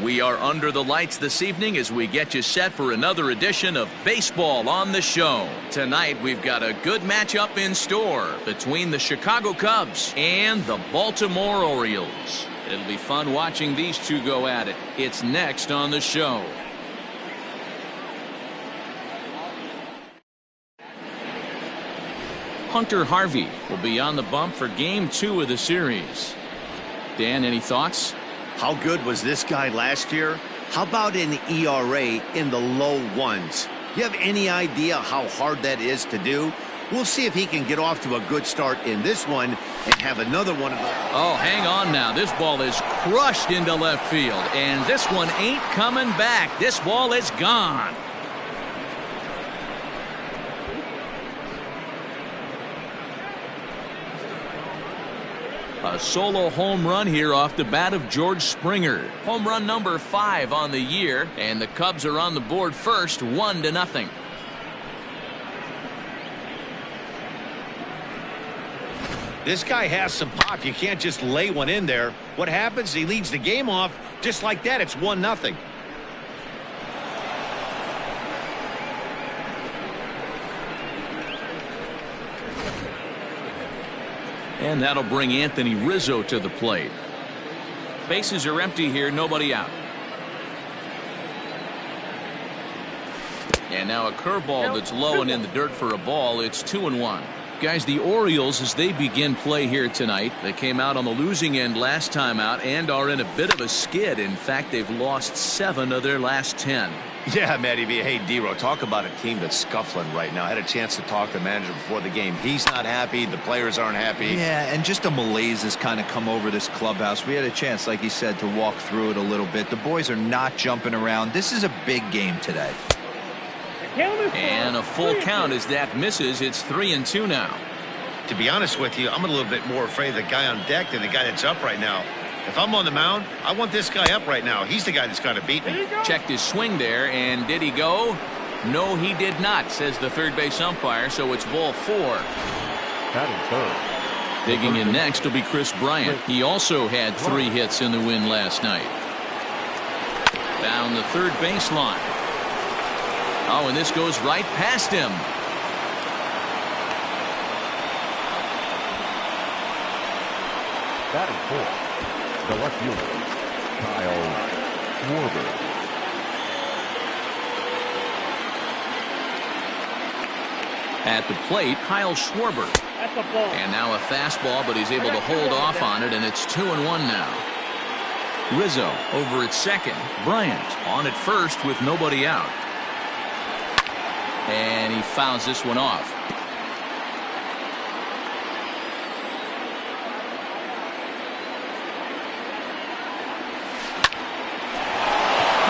We are under the lights this evening as we get you set for another edition of Baseball on the Show. Tonight we've got a good matchup in store between the Chicago Cubs and the Baltimore Orioles. It'll be fun watching these two go at it. It's next on the show. Hunter Harvey will be on the bump for Game 2 of the series. Dan, any thoughts? How good was this guy last year? How about an ERA in the low ones? You have any idea how hard that is to do? We'll see if he can get off to a good start in this one and have another one of those. Oh, hang on now. This ball is crushed into left field, and this one ain't coming back. This ball is gone. A solo home run here off the bat of George Springer. Home run number 5 on the year, and the Cubs are on the board first, 1-0. This guy has some pop. You can't just lay one in there. What happens? He leads the game off just like that. It's 1-0. And that'll bring Anthony Rizzo to the plate. Bases are empty here, nobody out. And now a curveball that's low and in the dirt for a ball. It's 2-1. Guys, the Orioles, as they begin play here tonight, they came out on the losing end last time out and are in a bit of a skid. In fact, they've lost 7 of their last 10. Yeah, Matty B. Hey, D-Ro, talk about a team that's scuffling right now. I had a chance to talk to the manager before the game. He's not happy. The players aren't happy. Yeah, and just a malaise has kind of come over this clubhouse. We had a chance, like you said, to walk through it a little bit. The boys are not jumping around. This is a big game today. And a full count as that misses. It's 3-2 now. To be honest with you, I'm a little bit more afraid of the guy on deck than the guy that's up right now. If I'm on the mound, I want this guy up right now. He's the guy that's got to beat me. Checked his swing there, and did he go? No, he did not, says the third base umpire, so it's ball 4. Digging in next will be Chris Bryant. He also had 3 hits in the win last night. Down the third baseline. Oh, and this goes right past him. Batting fourth, the left fielder, Kyle Schwarber. At the plate, Kyle Schwarber. And now a fastball, but he's able to hold off on it, and it's 2-1 now. Rizzo over at second. Bryant on at first with nobody out. And he fouls this one off.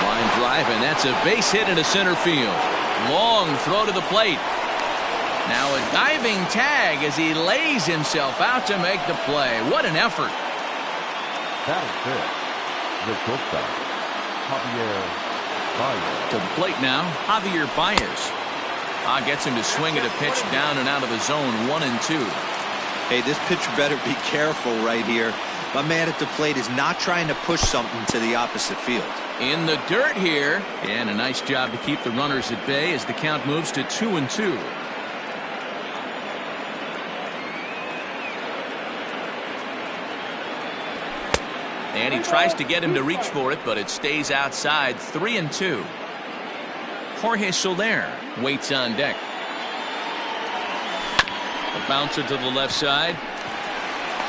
Line drive, and that's a base hit into center field. Long throw to the plate. Now a diving tag as he lays himself out to make the play. What an effort. Batting fifth, the shortstop, Javier Baez. To the plate now, Javier Baez. Gets him to swing at a pitch down and out of the zone, 1-2. Hey, this pitcher better be careful right here. My man at the plate is not trying to push something to the opposite field. In the dirt here, and a nice job to keep the runners at bay as the count moves to 2-2. And he tries to get him to reach for it, but it stays outside. 3-2. Jorge Soler waits on deck. A bouncer to the left side.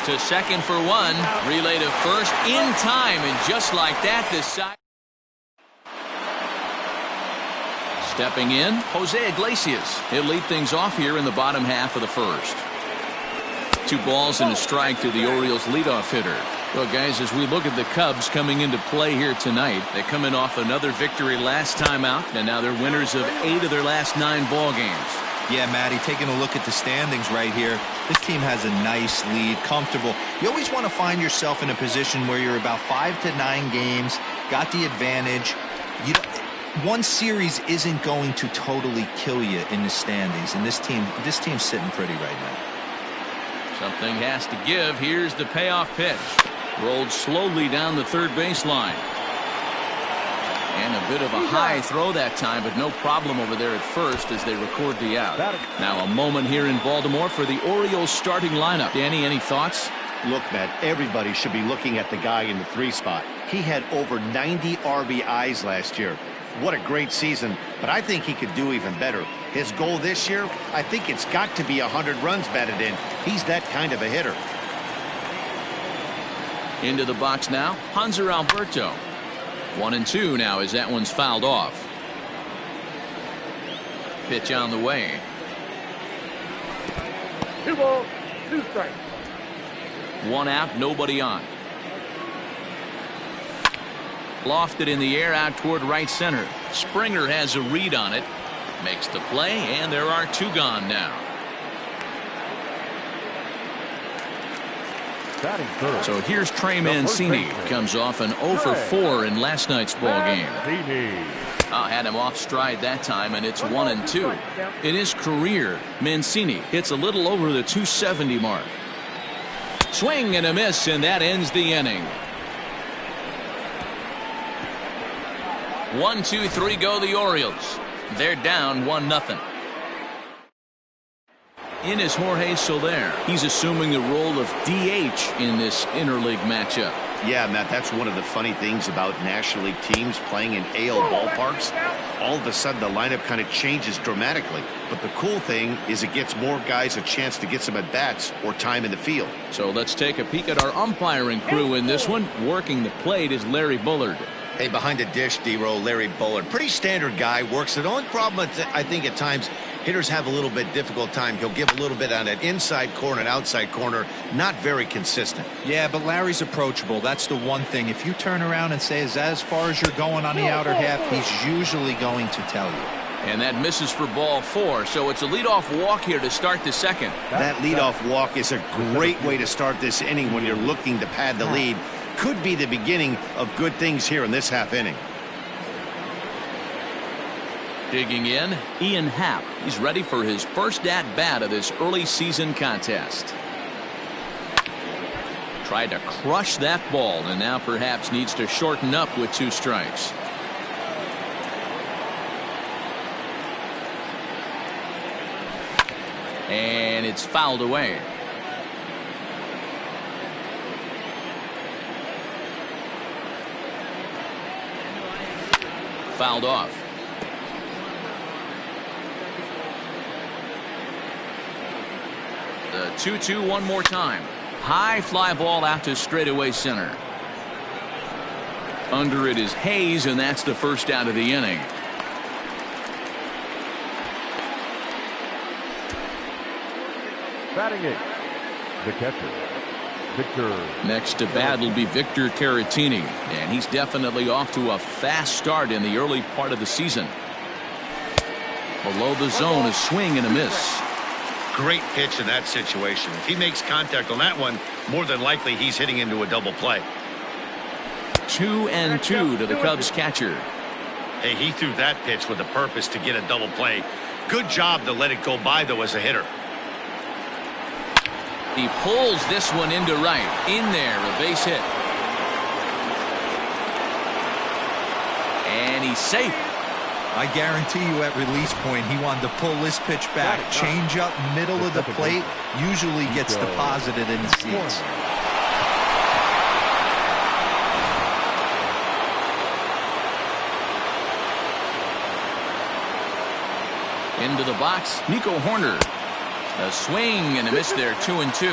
To second for 1. Relay to first in time, and just like that, this side. Stepping in, Jose Iglesias. He'll lead things off here in the bottom half of the first. 2 balls and a strike to the Orioles leadoff hitter. Well, guys, as we look at the Cubs coming into play here tonight, they come in off another victory last time out, and now they're winners of 8 of their last 9 ball games. Yeah, Matty, taking a look at the standings right here, this team has a nice lead, comfortable. You always want to find yourself in a position where you're about 5 to 9 games, got the advantage. You know, one series isn't going to totally kill you in the standings, and this team's sitting pretty right now. Something has to give. Here's the payoff pitch. Rolled slowly down the third baseline. And a bit of a high throw that time, but no problem over there at first as they record the out. Now a moment here in Baltimore for the Orioles starting lineup. Danny, any thoughts? Look, Matt, everybody should be looking at the guy in the 3 spot. He had over 90 RBIs last year. What a great season, but I think he could do even better. His goal this year, I think it's got to be 100 runs batted in. He's that kind of a hitter. Into the box now, Hanser Alberto. 1-2 now as that one's fouled off. Pitch on the way. 2 balls, 2 strikes. 1 out, nobody on. Lofted in the air out toward right center. Springer has a read on it. Makes the play, and there are 2 gone now. So here's Trey Mancini. Comes off an 0 for 4 in last night's ball game. Had him off stride that time, and it's 1-2. In his career, Mancini hits a little over the 270 mark. Swing and a miss, and that ends the inning. 1, 2, 3 go the Orioles. They're down 1-0. In is Jorge Soler. He's assuming the role of DH in this interleague matchup. Yeah, Matt, that's one of the funny things about National League teams playing in AL ballparks. All of a sudden, the lineup kind of changes dramatically. But the cool thing is it gets more guys a chance to get some at-bats or time in the field. So let's take a peek at our umpiring crew in this one. Working the plate is Larry Bullard. Hey, behind the dish, D-Row, Larry Bullard. Pretty standard guy, works it. The only problem, I think, at times, hitters have a little bit difficult time. He'll give a little bit on that inside corner and outside corner. Not very consistent. Yeah, but Larry's approachable. That's the one thing. If you turn around and say, is that as far as you're going on the outer half, he's usually going to tell you. And that misses for ball 4. So it's a leadoff walk here to start the second. That leadoff walk is a great way to start this inning when you're looking to pad the lead. Could be the beginning of good things here in this half inning. Digging in, Ian Happ. He's ready for his first at-bat of this early season contest. Tried to crush that ball, and now perhaps needs to shorten up with 2 strikes. And it's fouled away. Fouled off. The 2-2 one more time. High fly ball out to straightaway center. Under it is Hayes, and that's the first out of the inning. Batting it, the catcher, Victor. Next to bat will be Victor Caratini, and he's definitely off to a fast start in the early part of the season. Below the zone, a swing and a miss. Great pitch in that situation. If he makes contact on that one, more than likely he's hitting into a double play. 2-2 to the Cubs catcher. Hey, he threw that pitch with a purpose to get a double play. Good job to let it go by, though, as a hitter. He pulls this one into right. In there, a base hit. And he's safe. I guarantee you at release point he wanted to pull this pitch back. Change up middle of the plate usually gets deposited in the seats. Into the box, Nico Horner. A swing and a miss there, 2-2.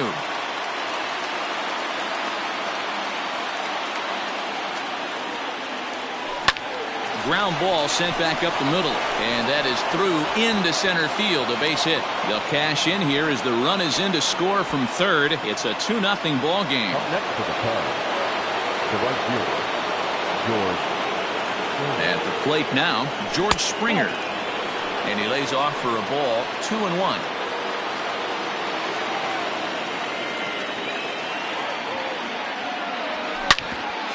Ground ball sent back up the middle, and that is through into center field, a base hit. They'll cash in here as the run is in to score from third. It's a 2-0 ball game. Up next to the Cubs, the right fielder, George. At the plate now, George Springer, and he lays off for a ball, 2-1.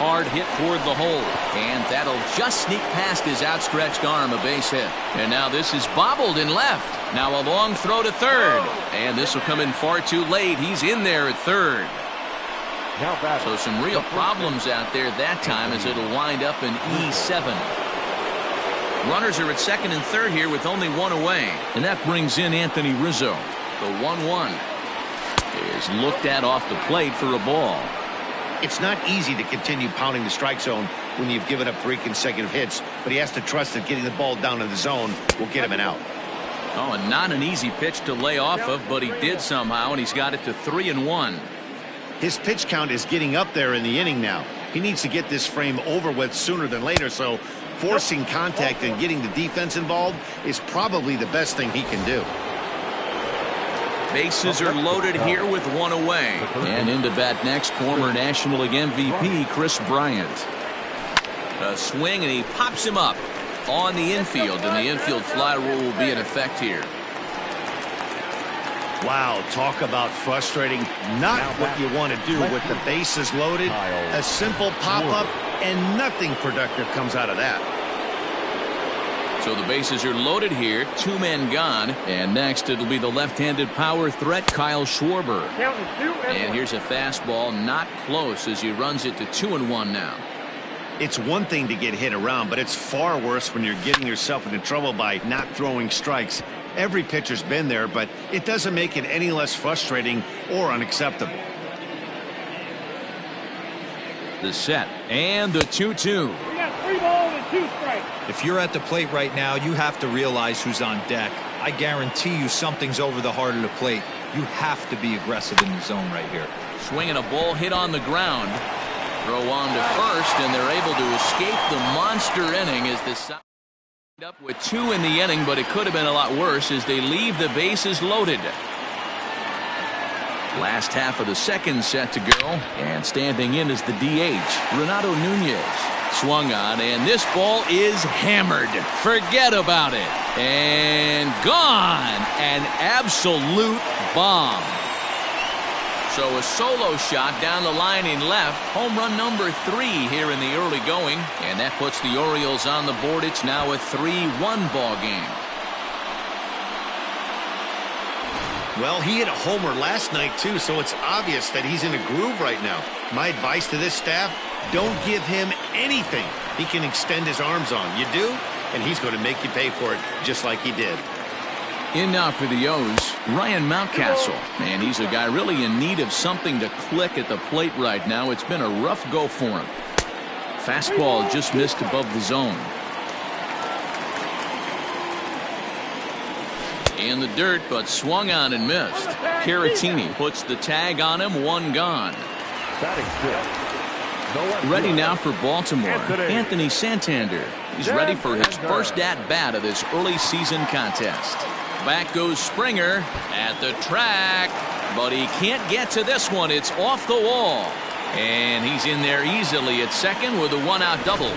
Hard hit toward the hole, and that'll just sneak past his outstretched arm, a base hit. And now this is bobbled in left. Now a long throw to third, and this will come in far too late. He's in there at third. So some real problems out there that time as it'll wind up in E7. Runners are at second and third here with only one away. And that brings in Anthony Rizzo. The 1-1 is looked at off the plate for a ball. It's not easy to continue pounding the strike zone when you've given up 3 consecutive hits, but he has to trust that getting the ball down in the zone will get him an out. Oh, and not an easy pitch to lay off of, but he did somehow, and he's got it to 3-1. His pitch count is getting up there in the inning now. He needs to get this frame over with sooner than later, so forcing contact and getting the defense involved is probably the best thing he can do. Bases are loaded here with one away. And into bat next, former National League MVP Chris Bryant. A swing, and he pops him up on the infield, and the infield fly rule will be in effect here. Wow, talk about frustrating. Not what you want to do with the bases loaded. A simple pop-up, and nothing productive comes out of that. So the bases are loaded here, 2 men gone, and next it'll be the left-handed power threat Kyle Schwarber. And here's a fastball, not close, as he runs it to 2-1 now. It's one thing to get hit around, but it's far worse when you're getting yourself into trouble by not throwing strikes. Every pitcher's been there, but it doesn't make it any less frustrating or unacceptable. The set and the 2-2. We got 3 balls and 2 strikes. If you're at the plate right now, you have to realize who's on deck. I guarantee you something's over the heart of the plate. You have to be aggressive in the zone right here. Swinging a ball hit on the ground. Throw on to first, and they're able to escape the monster inning as the side up with 2 in the inning, but it could have been a lot worse as they leave the bases loaded. Last half of the second set to go, and standing in is the DH, Renato Nunez. Swung on, and this ball is hammered. Forget about it. And gone. An absolute bomb. So a solo shot down the line in left. Home run number 3 here in the early going. And that puts the Orioles on the board. It's now a 3-1 ball game. Well, he hit a homer last night, too, so it's obvious that he's in a groove right now. My advice to this staff, don't give him anything he can extend his arms on. You do, and he's going to make you pay for it just like he did. In now for the O's, Ryan Mountcastle. And he's a guy really in need of something to click at the plate right now. It's been a rough go for him. Fastball just missed above the zone. In the dirt, but swung on and missed. Caratini puts the tag on him, 1 gone. Ready now for Baltimore, Anthony Santander. He's ready for his first at-bat of this early season contest. Back goes Springer at the track, but he can't get to this one. It's off the wall. And he's in there easily at second with a 1-out double.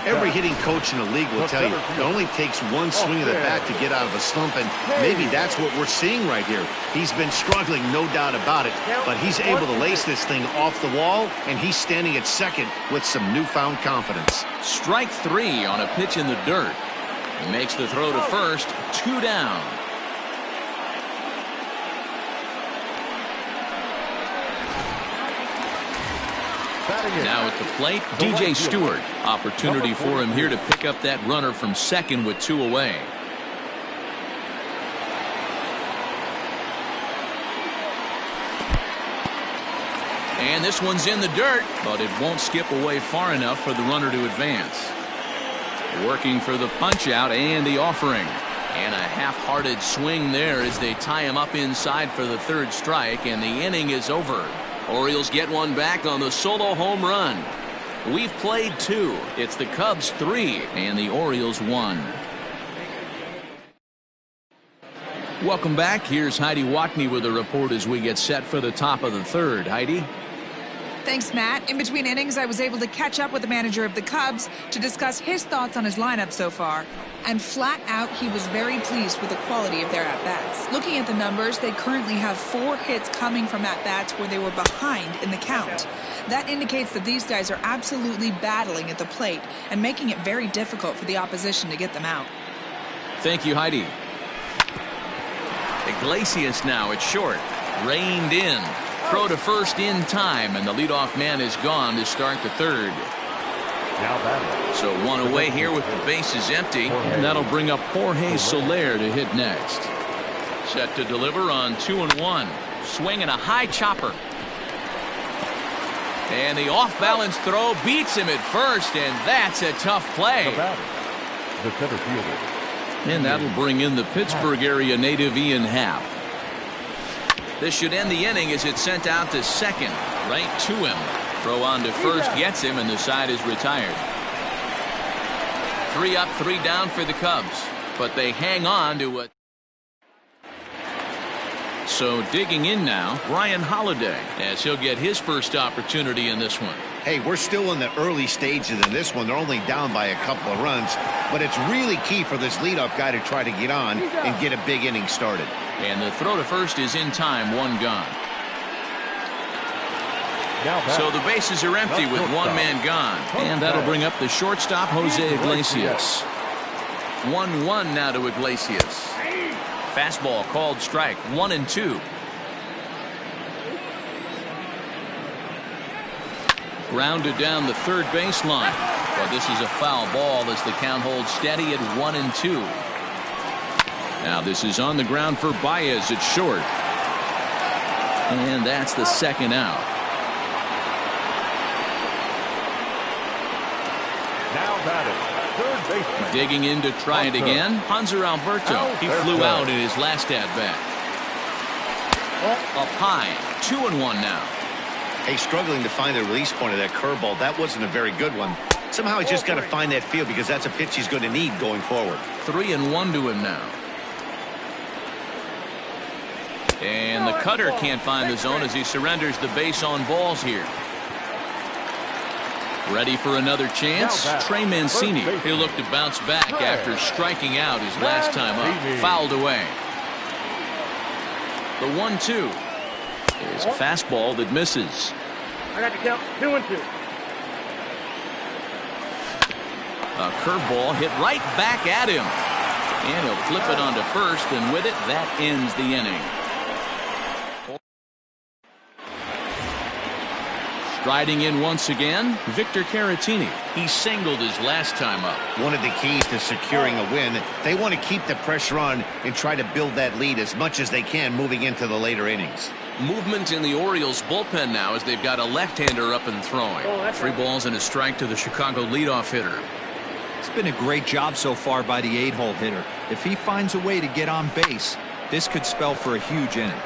Every hitting coach in the league will tell you it only takes one swing of the bat to get out of a slump, and maybe that's what we're seeing right here. He's been struggling, no doubt about it, but he's able to lace this thing off the wall, and he's standing at second with some newfound confidence. Strike 3 on a pitch in the dirt. He makes the throw to first, 2 down. Now at the plate, DJ Stewart. Opportunity for him here to pick up that runner from second with 2 away. And this one's in the dirt, but it won't skip away far enough for the runner to advance. Working for the punch out and the offering. And a half-hearted swing there as they tie him up inside for the 3rd strike, and the inning is over. Orioles get one back on the solo home run. We've played 2. It's the Cubs 3 and the Orioles 1. Welcome back. Here's Heidi Watney with a report as we get set for the top of the 3rd. Heidi? Thanks, Matt. In between innings, I was able to catch up with the manager of the Cubs to discuss his thoughts on his lineup so far. And flat out, he was very pleased with the quality of their at-bats. Looking at the numbers, they currently have 4 hits coming from at-bats where they were behind in the count. That indicates that these guys are absolutely battling at the plate and making it very difficult for the opposition to get them out. Thank you, Heidi. Iglesias now at short. Reined in. Throw to first in time, and the leadoff man is gone to start the 3rd. Now batting. So one away here with the bases empty. And that'll bring up Jorge Soler to hit next. Set to deliver on 2-1. Swinging a high chopper. And the off-balance throw beats him at first, and that's a tough play. The batter, the center fielder. And that'll bring in the Pittsburgh area native Ian Happ. This should end the inning as it's sent out to second, right to him. Throw on to first gets him, and the side is retired. 3 up, 3 down for the Cubs, but they hang on to it. So digging in now, Ryan Holiday, as he'll get his first opportunity in this one. Hey, we're still in the early stages in this one. They're only down by a couple of runs, but it's really key for this leadoff guy to try to get on and get a big inning started. And the throw to first is in time, 1 gone. So the bases are empty with 1 man gone. And that'll bring up the shortstop, Jose Iglesias. 1-1 now to Iglesias. Fastball called strike, 1-2. Grounded down the third baseline. But this is a foul ball as the count holds steady at 1-2. Now this is on the ground for Baez at short. And that's the second out. Now batting, third baseman. Digging in to try it again, Hanser Alberto. He flew out in his last at-bat. Up high, 2-1 now. Hey, struggling to find the release point of that curveball. That wasn't a very good one. Somehow he's just got to find that feel because that's a pitch he's going to need going forward. 3-1 to him now. And the cutter can't find the zone as he surrenders the base on balls here. Ready for another chance? Trey Mancini. He'll look to bounce back after striking out his last time up. Fouled away. The 1-2 is a fastball that misses. I got to count 2-2. A curveball hit right back at him. And he'll flip it onto first, and with it, that ends the inning. Striding in once again, Victor Caratini. He singled his last time up. One of the keys to securing a win, they want to keep the pressure on and try to build that lead as much as they can moving into the later innings. Movement in the Orioles bullpen now as they've got a left-hander up and throwing. 3 balls and a strike to the Chicago leadoff hitter. It's been a great job so far by the 8-hole hitter. If he finds a way to get on base, this could spell for a huge inning.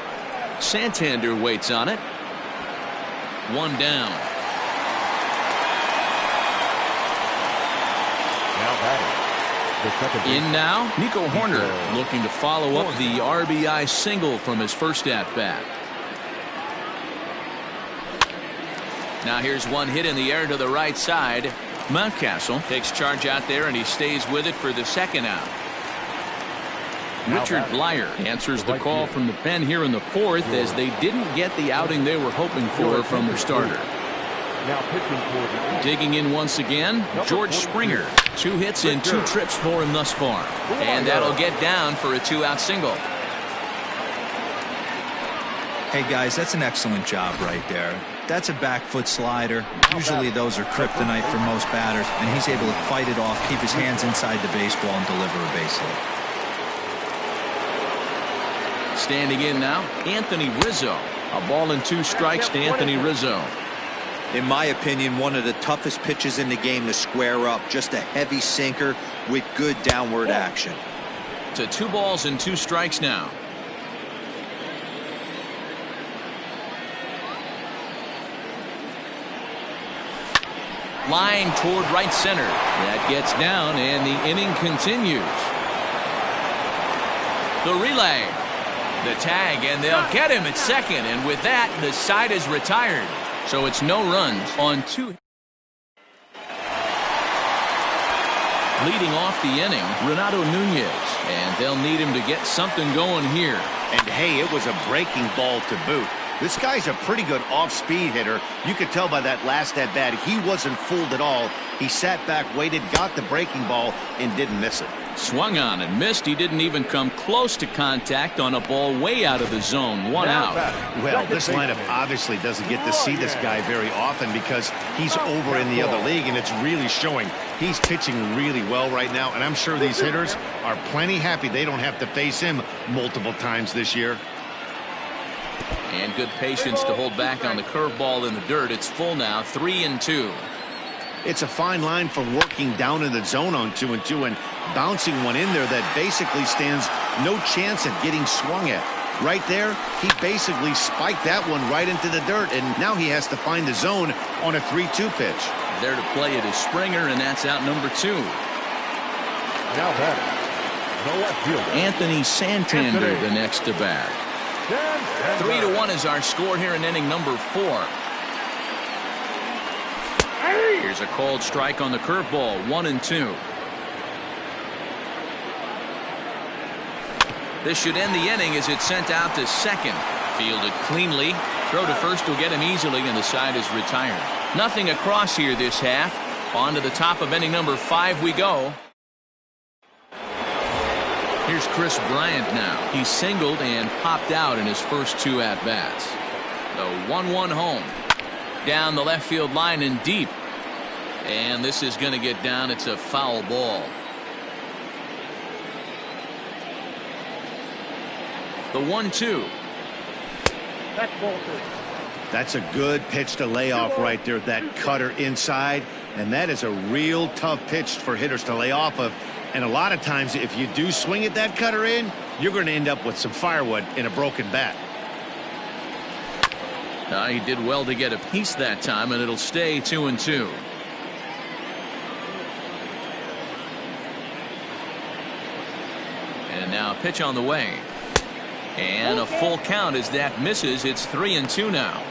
Santander waits on it. 1 down. Now batting, the second baseman. In now, Nico Horner looking to follow up the RBI single from his first at-bat. Now here's one hit in the air to the right side. Mountcastle takes charge out there, and he stays with it for the second out. Richard Blyer answers the call from the pen here in the 4th as they didn't get the outing they were hoping for from their starter. Now pitching for the Digging in once again, George Springer. 2 hits in 2 trips for him thus far. And that'll get down for a 2-out single. Hey guys, that's an excellent job right there. That's a back foot slider. Usually those are kryptonite for most batters, and he's able to fight it off, keep his hands inside the baseball, and deliver a base hit. Standing in now, Anthony Rizzo. A ball and 2 strikes to Anthony Rizzo. In my opinion, one of the toughest pitches in the game to square up. Just a heavy sinker with good downward action. To 2 balls and 2 strikes now. Line toward right center. That gets down, and the inning continues. The relay. The tag, and they'll get him at second, and with that, the side is retired. So it's no runs on 2. Leading off the inning, Renato Nunez, and they'll need him to get something going here. And hey, it was a breaking ball to boot. This guy's a pretty good off-speed hitter. You could tell by that last at-bat he wasn't fooled at all. He sat back, waited, got the breaking ball, and didn't miss it. Swung on and missed. He didn't even come close to contact on a ball way out of the zone. One out. Well, this lineup obviously doesn't get to see this guy very often because he's over in the other league, and it's really showing. He's pitching really well right now, and I'm sure these hitters are plenty happy they don't have to face him multiple times this year. And good patience to hold back on the curveball in the dirt. It's full now, 3-2. It's a fine line from working down in the zone on 2-2 and bouncing one in there that basically stands no chance at getting swung at. Right there, he basically spiked that one right into the dirt, and now he has to find the zone on a 3-2 pitch. There to play it is Springer, and that's out number 2. Now batting, the left fielder, Anthony Santander, the next to bat. 3-1 is our score here in inning number 4. Here's a called strike on the curveball, 1-2. This should end the inning as it's sent out to second. Fielded cleanly. Throw to first will get him easily, and the side is retired. Nothing across here this half. On to the top of inning number 5 we go. Here's Chris Bryant now. He singled and popped out in his first 2 at-bats. The 1-1 home. Down the left field line and deep. And this is going to get down. It's a foul ball. The 1-2. That's ball 2. That's a good pitch to lay off right there. That cutter inside. And that is a real tough pitch for hitters to lay off of. And a lot of times, if you do swing at that cutter in, you're going to end up with some firewood in a broken bat. He did well to get a piece that time, and it'll stay 2-2. And now pitch on the way. And a full count as that misses. It's 3-2 now.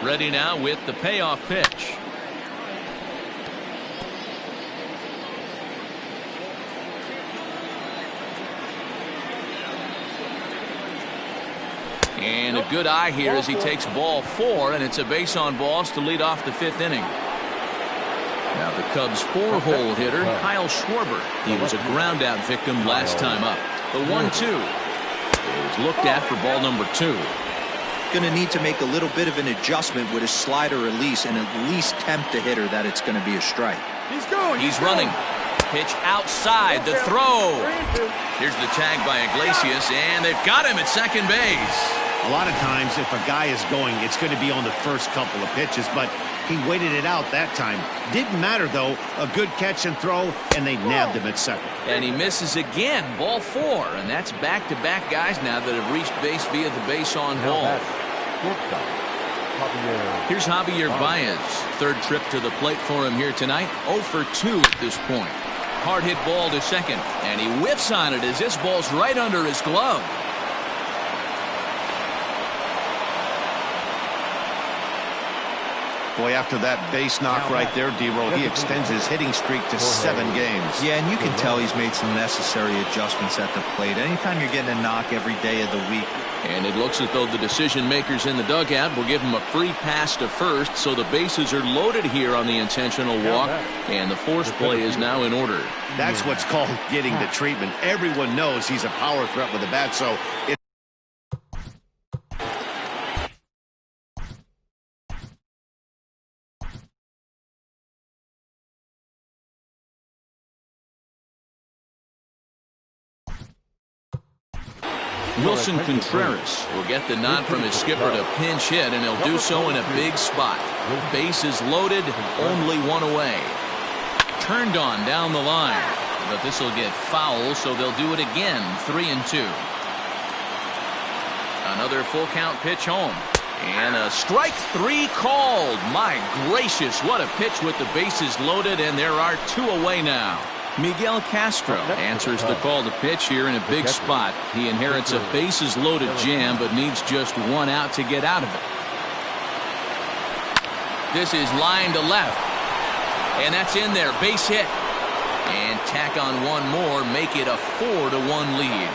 Ready now with the payoff pitch. And a good eye here as he takes ball 4, and it's a base on balls to lead off the 5th inning. Now the Cubs' 4-hole hitter, Kyle Schwarber. He was a ground-out victim last time up. The 1-2 is looked at for ball number 2. Going to need to make a little bit of an adjustment with his slider release and at least tempt the hitter that it's going to be a strike. He's running. Pitch outside. The throw. Here's the tag by Iglesias, and they've got him at second base. A lot of times, if a guy is going, it's going to be on the first couple of pitches, but he waited it out that time. Didn't matter, though. A good catch and throw, and they nabbed him at second. And he misses again. Ball 4, and that's back-to-back guys now that have reached base via the base on ball. Here's Javier Baez. Third trip to the plate for him here tonight. 0 for 2 at this point. Hard hit ball to second, and he whiffs on it as this ball's right under his glove. Boy, after that base knock right there, D-Roll, he extends his hitting streak to 7 games. Yeah, and you can tell he's made some necessary adjustments at the plate. Anytime you're getting a knock every day of the week. And it looks as though the decision makers in the dugout will give him a free pass to first, so the bases are loaded here on the intentional walk, and the force play is now in order. That's what's called getting the treatment. Everyone knows he's a power threat with the bat, so it's Wilson Contreras will get the nod from his skipper to pinch hit, and he'll do so in a big spot. Bases loaded, only one away. Turned on down the line, but this will get foul, so they'll do it again. 3-2. Another full count pitch home. And a strike 3 called. My gracious, what a pitch with the bases loaded, and there are 2 away now. Miguel Castro answers the call to pitch here in a big spot. He inherits a bases loaded jam, but needs just 1 out to get out of it. This is line to left, and that's in there. Base hit, and tack on 1 more, make it a 4-1 lead.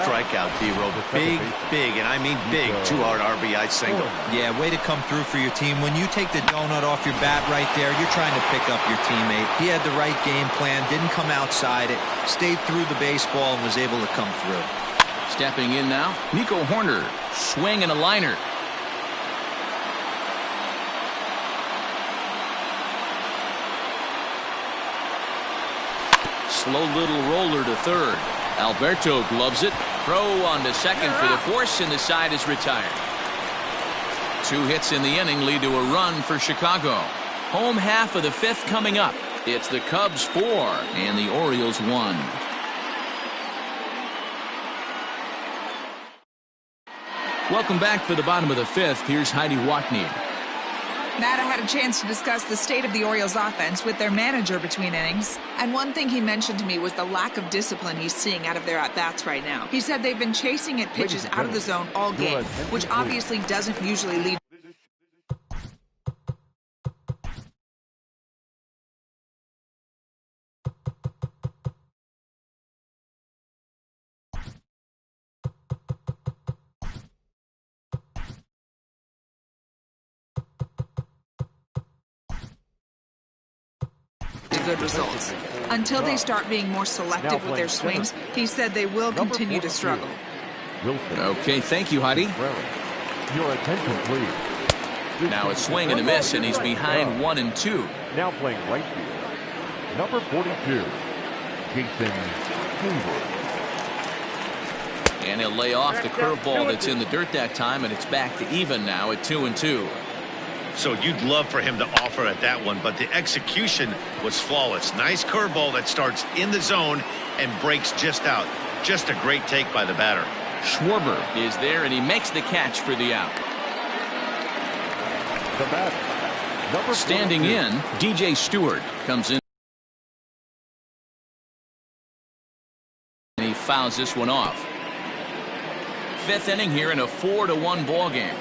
strike strikeout, D-Row. Big, and I mean big, two-out RBI single. Yeah, way to come through for your team. When you take the donut off your bat right there, you're trying to pick up your teammate. He had the right game plan, didn't come outside it, stayed through the baseball, and was able to come through. Stepping in now, Nico Horner. Swing and a liner. Slow little roller to third. Alberto gloves it. Throw on to second for the force, and the side is retired. 2 hits in the inning lead to a run for Chicago. Home half of the 5th coming up. It's the Cubs 4 and the Orioles 1. Welcome back for the bottom of the 5th. Here's Heidi Watney. Matt, I had a chance to discuss the state of the Orioles offense with their manager between innings. And one thing he mentioned to me was the lack of discipline he's seeing out of their at-bats right now. He said they've been chasing at pitches out of the zone all game, which obviously doesn't usually lead to good results. Until they start being more selective with their swings, he said they will continue to struggle. Okay, thank you, Heidi. Your attention, please. Now a swing and a miss, and he's behind 1 and 2. Now playing right field, number 42, Jason Hayward. And he'll lay off the curveball that's in the dirt that time, and it's back to even now at 2 and 2. So you'd love for him to offer at that one, but the execution was flawless. Nice curveball that starts in the zone and breaks just out. Just a great take by the batter. Schwarber is there, and he makes the catch for the out. The batter, number Standing 42. in, DJ Stewart comes in. And he fouls this one off. 5th inning here in a 4-1 ball game.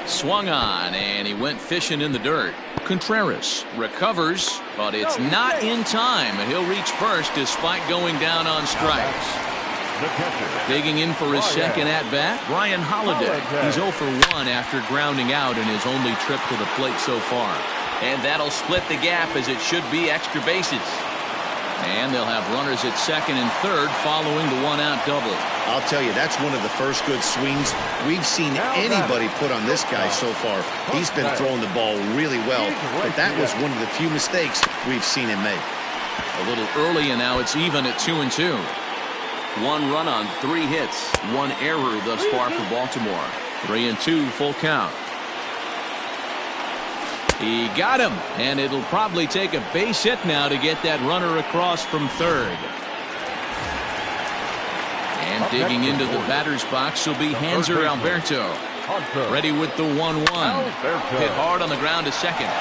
Swung on, and he went fishing in the dirt. Contreras recovers, but it's not in time, and he'll reach first despite going down on strikes. Digging in for his second at-bat, Brian Holiday. He's 0 for 1 after grounding out in his only trip to the plate so far. And that'll split the gap, as it should be extra bases. And they'll have runners at second and third following the 1-out double. I'll tell you, that's one of the first good swings we've seen anybody put on this guy so far. He's been throwing the ball really well, but that was one of the few mistakes we've seen him make. A little early, and now it's even at 2 and 2. 1 run on 3 hits, 1 error thus far for Baltimore. 3 and 2 full count. He got him, and it'll probably take a base hit now to get that runner across from third. And digging into the batter's box will be Hanser Alberto. Ready with the 1-1. Hit hard on the ground to second.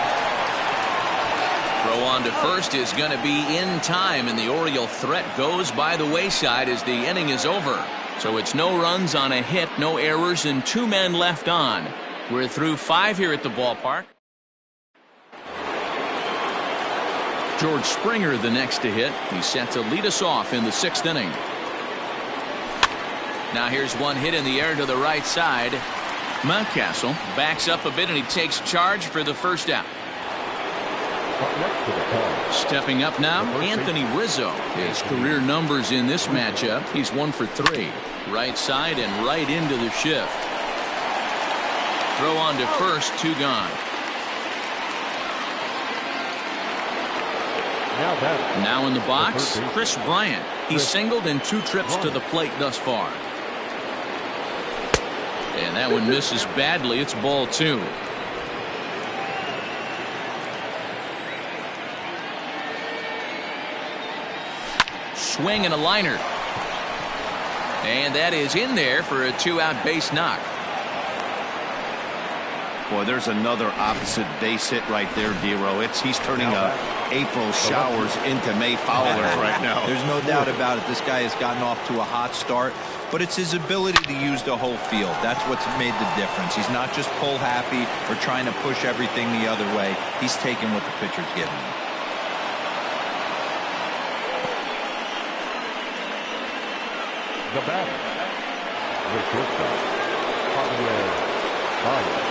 Throw on to first is going to be in time, and the Oriole threat goes by the wayside as the inning is over. So it's no runs on a hit, no errors, and 2 men left on. We're through 5 here at the ballpark. George Springer the next to hit. He's set to lead us off in the 6th inning. Now here's one hit in the air to the right side. Mountcastle backs up a bit, and he takes charge for the first out. Stepping up now, Anthony Rizzo. His career numbers in this matchup, he's 1 for 3. Right side and right into the shift. Throw on to first, 2 gone. Now in the box, Chris Bryant. He's singled in 2 trips to the plate thus far. And that one misses badly. It's ball 2. Swing and a liner. And that is in there for a 2-out base knock. Boy, there's another opposite base hit right there, D-Row. He's turning April showers into May foulers right now. There's no doubt about it. This guy has gotten off to a hot start, but it's his ability to use the whole field. That's what's made the difference. He's not just pull happy or trying to push everything the other way. He's taking what the pitcher's giving him. The batter, the shortstop, Javier Baez.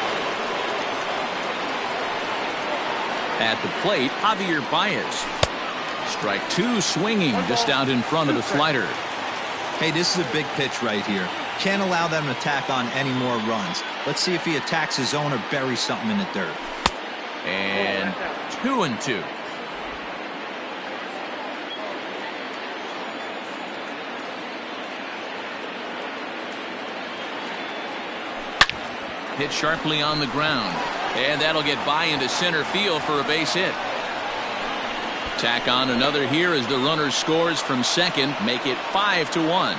At the plate, Javier Baez. Strike two, swinging just out in front of the slider. Hey, this is a big pitch right here. Can't allow them to tack on any more runs. Let's see if he attacks his zone or buries something in the dirt. And 2-2. Hit sharply on the ground. And that'll get by into center field for a base hit. Tack on another here as the runner scores from second. Make it 5-1.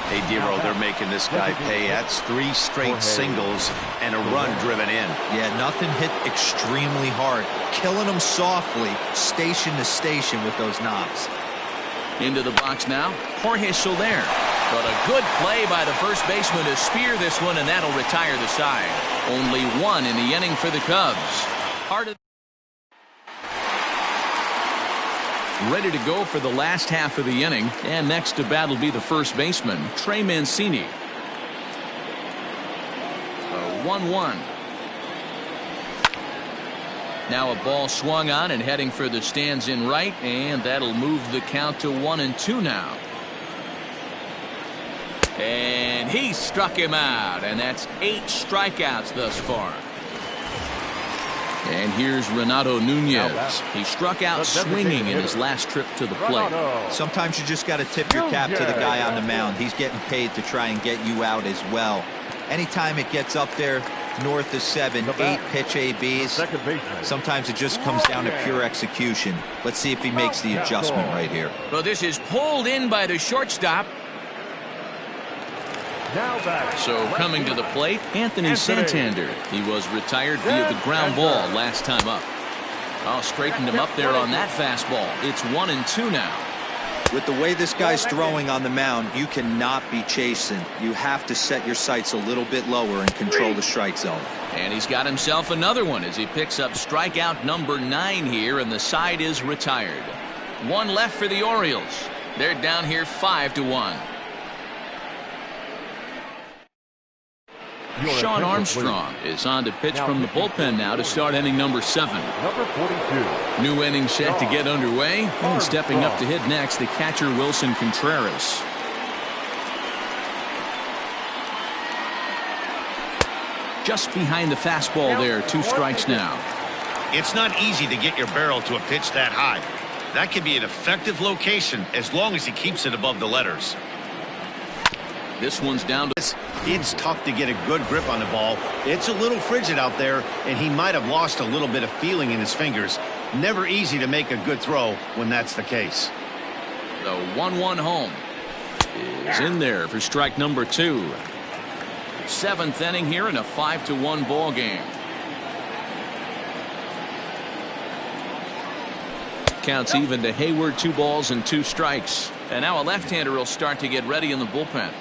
Hey, Dero, they're making this guy pay. That's 3 straight singles and a run driven in. Yeah, nothing hit extremely hard. Killing them softly, station to station with those knocks. Into the box now, Jorge Soler. But a good play by the first baseman to spear this one, and that'll retire the side. Only one in the inning for the Cubs. Ready to go for the last half of the inning, and next to bat will be the first baseman, Trey Mancini. 1-1. Now a ball swung on and heading for the stands in right, and that'll move the count to 1-2 now. And he struck him out, and that's 8 strikeouts thus far. And here's Renato Nunez. He struck out swinging in his last trip to the plate. Sometimes you just got to tip your cap to the guy on the mound. He's getting paid to try and get you out as well. Anytime it gets up there north of 7, 8 pitch ABs, sometimes it just comes down to pure execution. Let's see if he makes the adjustment right here. Well, this is pulled in by the shortstop. So coming to the plate, Anthony Santander. He was retired via the ground ball last time up. Oh, straightened him up there on that fastball. It's 1-2 now. With the way this guy's throwing on the mound, you cannot be chasing. You have to set your sights a little bit lower and control the strike zone. And he's got himself another one as he picks up strikeout number 9 here, and the side is retired. One left for the Orioles. They're down here 5-1. Sean Armstrong is on to pitch from the bullpen now to start inning number 7. Number 42. New inning set to get underway, and stepping up to hit next, the catcher Wilson Contreras. Just behind the fastball there, 2 strikes now. It's not easy to get your barrel to a pitch that high. That can be an effective location as long as he keeps it above the letters. This one's down to... It's tough to get a good grip on the ball. It's a little frigid out there, and he might have lost a little bit of feeling in his fingers. Never easy to make a good throw when that's the case. The 1-1 home is in there for strike number 2. 7th inning here in a 5-1 ball game. Counts even to Hayward, 2 balls and 2 strikes. And now a left-hander will start to get ready in the bullpen.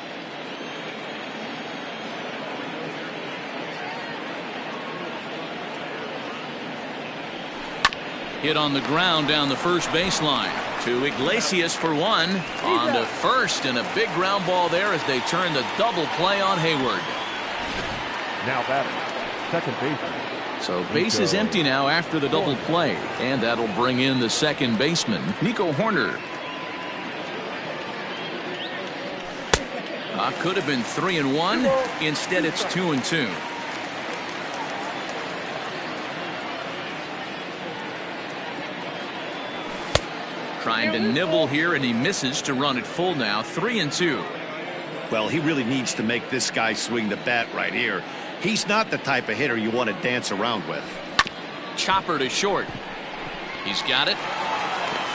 Hit on the ground down the first baseline. To Iglesias for 1. On to first, and a big ground ball there as they turn the double play on Hayward. Now batting, second baseman. So base is empty now after the double play, and that'll bring in the second baseman, Nico Horner. Could have been 3-1. Instead, it's 2-2. Trying to nibble here, and he misses to run it full now. 3-2. Well, he really needs to make this guy swing the bat right here. He's not the type of hitter you want to dance around with. Chopper to short. He's got it.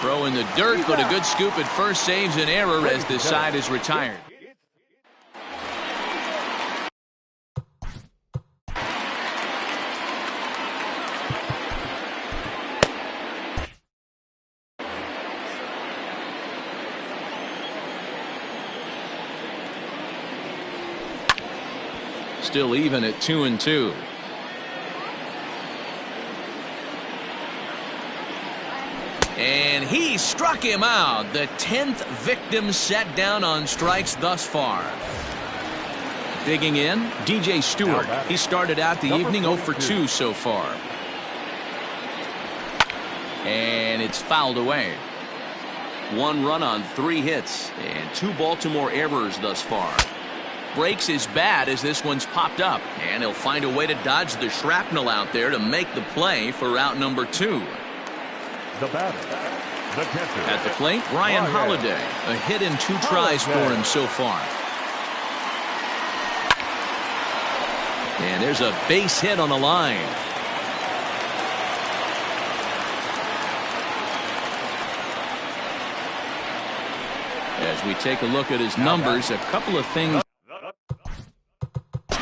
Throw in the dirt, but a good scoop at first saves an error as the side is retired. Still even at 2-2. And he struck him out. The 10th victim set down on strikes thus far. Digging in, DJ Stewart. He started out the evening 0 for 2 so far. And it's fouled away. 1 run on 3 hits and 2 Baltimore errors thus far. Breaks his bat as this one's popped up, and he'll find a way to dodge the shrapnel out there to make the play for out number 2. The batter, the catcher. At the plate, Ryan Holiday. A hit in 2 tries for him so far. And there's a base hit on the line. As we take a look at his numbers, a couple of things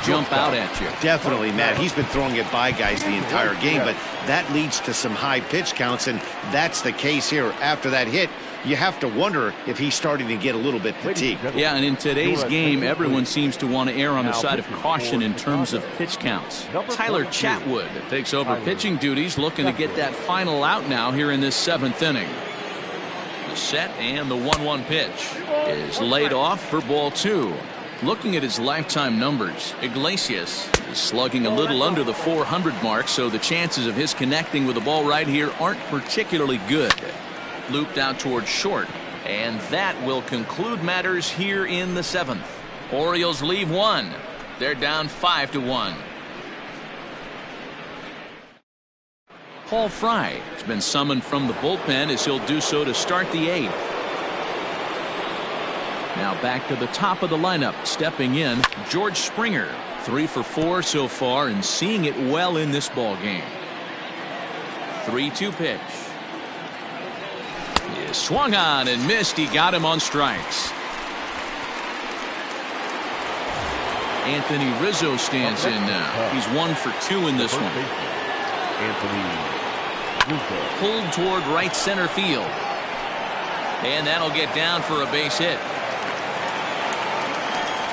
jump out at you. Definitely, Matt. He's been throwing it by guys the entire game, but that leads to some high pitch counts, and that's the case here. After that hit, you have to wonder if he's starting to get a little bit fatigued. Yeah, and in today's game, everyone seems to want to err on the side of caution in terms of pitch counts. Tyler Chatwood takes over pitching duties, looking to get that final out now here in this 7th inning. The set and the 1-1 pitch is laid off for ball 2. Looking at his lifetime numbers, Iglesias is slugging a little under the 400 mark, so the chances of his connecting with the ball right here aren't particularly good. Looped out towards short, and that will conclude matters here in the 7th. Orioles leave 1. They're down 5-1. Paul Fry has been summoned from the bullpen as he'll do so to start the 8th. Now back to the top of the lineup, stepping in, George Springer. 3 for 4 so far and seeing it well in this ball game. 3-2 pitch. He swung on and missed. He got him on strikes. Anthony Rizzo stands in now. He's 1 for 2 in this one. Pulled toward right center field. And that'll get down for a base hit.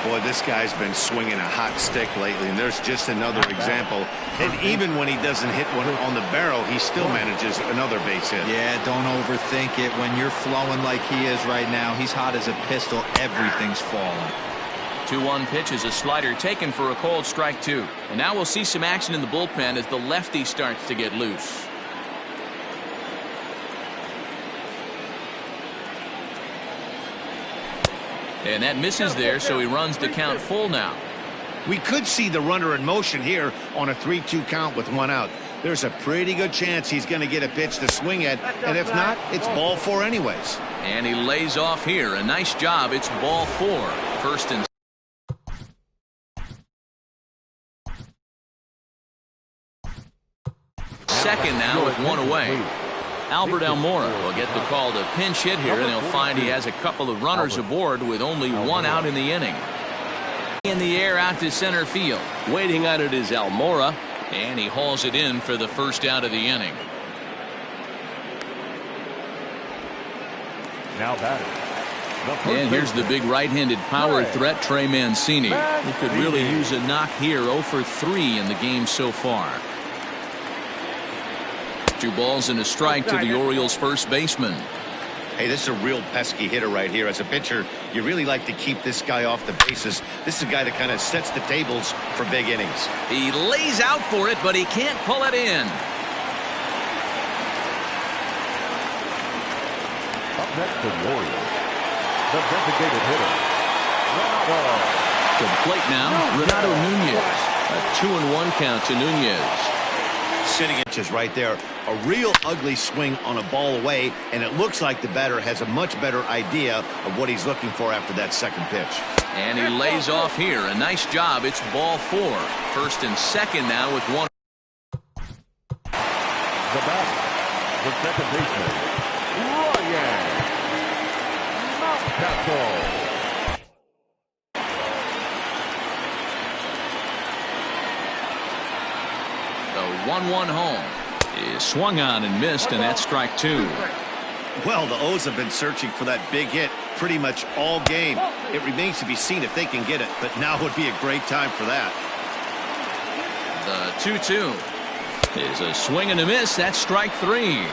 Boy, this guy's been swinging a hot stick lately, and there's just another example. And even when he doesn't hit one on the barrel, he still manages another base hit. Yeah, don't overthink it. When you're flowing like he is right now, he's hot as a pistol. Everything's falling. 2-1 pitch is a slider taken for a called strike 2. And now we'll see some action in the bullpen as the lefty starts to get loose. And that misses there, so he runs the count full now. We could see the runner in motion here on a 3-2 count with 1 out. There's a pretty good chance he's going to get a pitch to swing at, and if not, it's ball 4 anyways. And he lays off here. A nice job. It's ball 4. First and second now with 1 away. Albert Almora will get the call to pinch hit here, and he'll find he has a couple of runners aboard with only 1 out in the inning. In the air out to center field. Waiting on it is Almora, and he hauls it in for the first out of the inning. Now batting. And here's the big right-handed power threat, Trey Mancini. He could really use a knock here. 0 for 3 in the game so far. 2 balls and a strike to the Orioles first baseman. Hey, this is a real pesky hitter right here. As a pitcher, you really like to keep this guy off the bases. This is a guy that kind of sets the tables for big innings. He lays out for it, but he can't pull it in. Up next for the Orioles, the designated hitter, Renato. To the plate now, Renato Nunez. A 2-1 count to Nunez. Sitting inches right there. A real ugly swing on a ball away, and it looks like the batter has a much better idea of what he's looking for after that second pitch. And he lays off here. A nice job. It's ball 4. First and second now with 1. The batter, the second baseman, Ryan Mountcastle. The 1-1 home is swung on and missed, and that's strike 2. Well, the O's have been searching for that big hit pretty much all game. It remains to be seen if they can get it, but now would be a great time for that. The 2-2 is a swing and a miss. That's strike 3.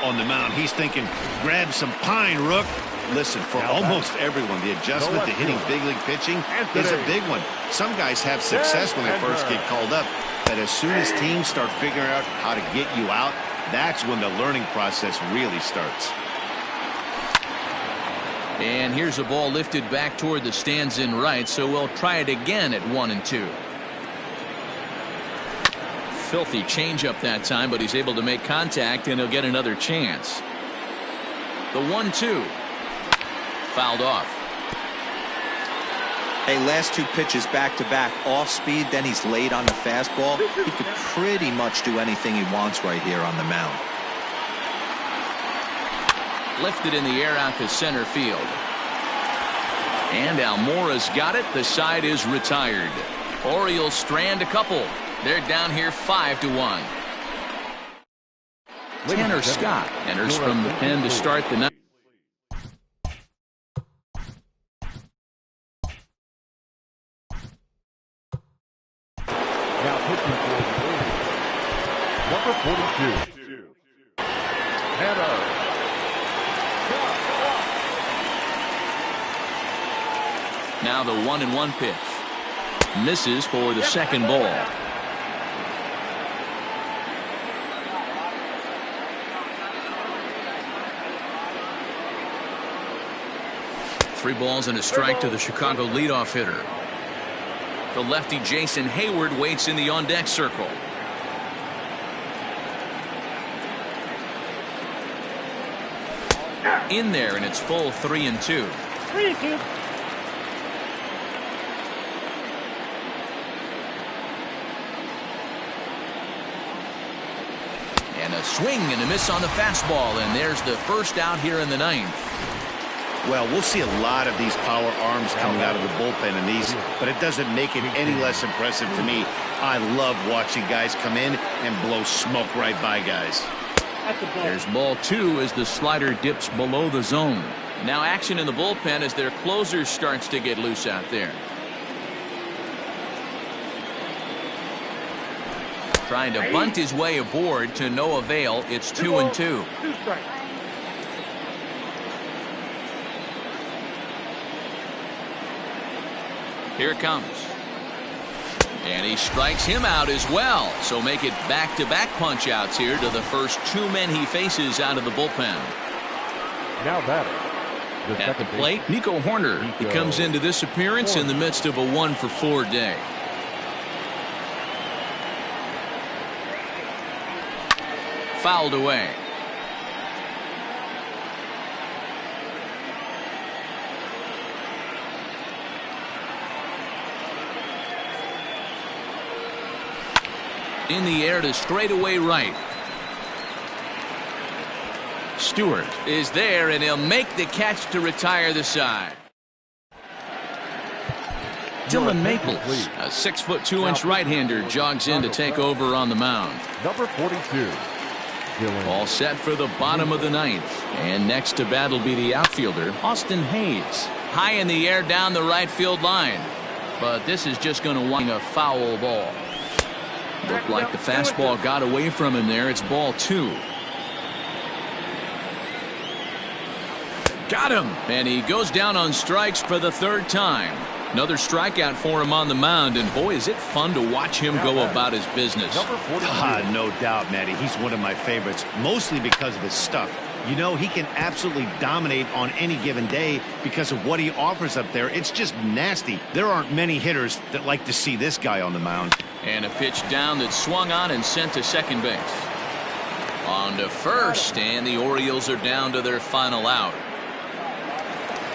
on the mound. He's thinking, grab some pine, Rook. Listen, for almost everyone, the adjustment to hitting big league pitching is a big one. Some guys have success when they first get called up, but as soon as teams start figuring out how to get you out, that's when the learning process really starts. And here's a ball lifted back toward the stands in right, so we'll try it again at 1-2. Filthy changeup that time, but he's able to make contact, and he'll get another chance. The 1-2. Fouled off. Hey, last two pitches back-to-back off speed, then he's late on the fastball. He could pretty much do anything he wants right here on the mound. Lifted in the air out to center field. And Almora's got it. The side is retired. Orioles strand a couple. They're down here 5-1. Tanner Scott enters from the pen to start the night. Now pitching for the Orioles, number 42. Tanner. Now the 1-1 pitch. Misses for the second ball. Three balls and a strike to the Chicago leadoff hitter. The lefty Jason Hayward waits in the on-deck circle. In there, and it's full 3-2. 3-2. And a swing and a miss on the fastball, and there's the first out here in the ninth. Well, we'll see a lot of these power arms coming out of the bullpen in these, but it doesn't make it any less impressive to me. I love watching guys come in and blow smoke right by guys. There's ball 2 as the slider dips below the zone. Now action in the bullpen as their closer starts to get loose out there. Trying to bunt his way aboard to no avail. It's 2-2. 2 strikes. Here it comes. And he strikes him out as well. So make it back-to-back punch-outs here to the first 2 men he faces out of the bullpen. Now batting. At the plate, Nico Horner. He comes into this appearance in the midst of a 1-for-4 day. Fouled away. In the air to straightaway right. Stewart is there, and he'll make the catch to retire the side. Dylan Maples, a 6'2" right-hander, jogs in to take over on the mound. Number 42. All set for the bottom of the ninth. And next to bat will be the outfielder, Austin Hayes. High in the air down the right field line. But this is just going to wind a foul ball. Looked like the fastball got away from him there. It's ball 2. Got him. And he goes down on strikes for the 3rd time. Another strikeout for him on the mound, and boy, is it fun to watch him go about his business. No doubt, Matty. He's one of my favorites, mostly because of his stuff. You know, he can absolutely dominate on any given day because of what he offers up there. It's just nasty. There aren't many hitters that like to see this guy on the mound. And a pitch down that swung on and sent to second base. On to first, and the Orioles are down to their final out.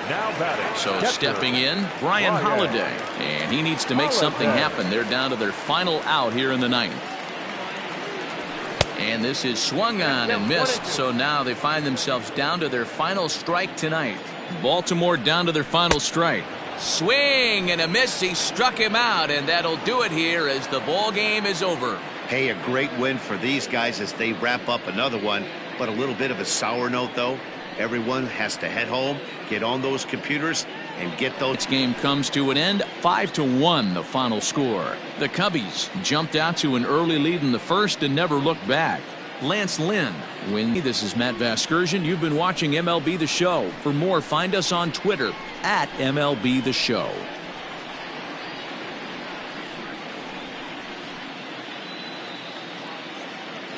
Now batting. So stepping in, Brian Holiday. And he needs to make something happen. They're down to their final out here in the ninth. And this is swung on and missed. So now they find themselves down to their final strike tonight. Baltimore down to their final strike. Swing and a miss. He struck him out, and that'll do it here as the ball game is over. Hey, a great win for these guys as they wrap up another one. But a little bit of a sour note, though. Everyone has to head home, get on those computers, and get those. This game comes to an end, 5-1 the final score. The Cubbies jumped out to an early lead in the first and never looked back. Lance Lynn. This is Matt Vasgersian. You've been watching MLB The Show. For more, find us on Twitter at MLB The Show.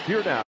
Here now.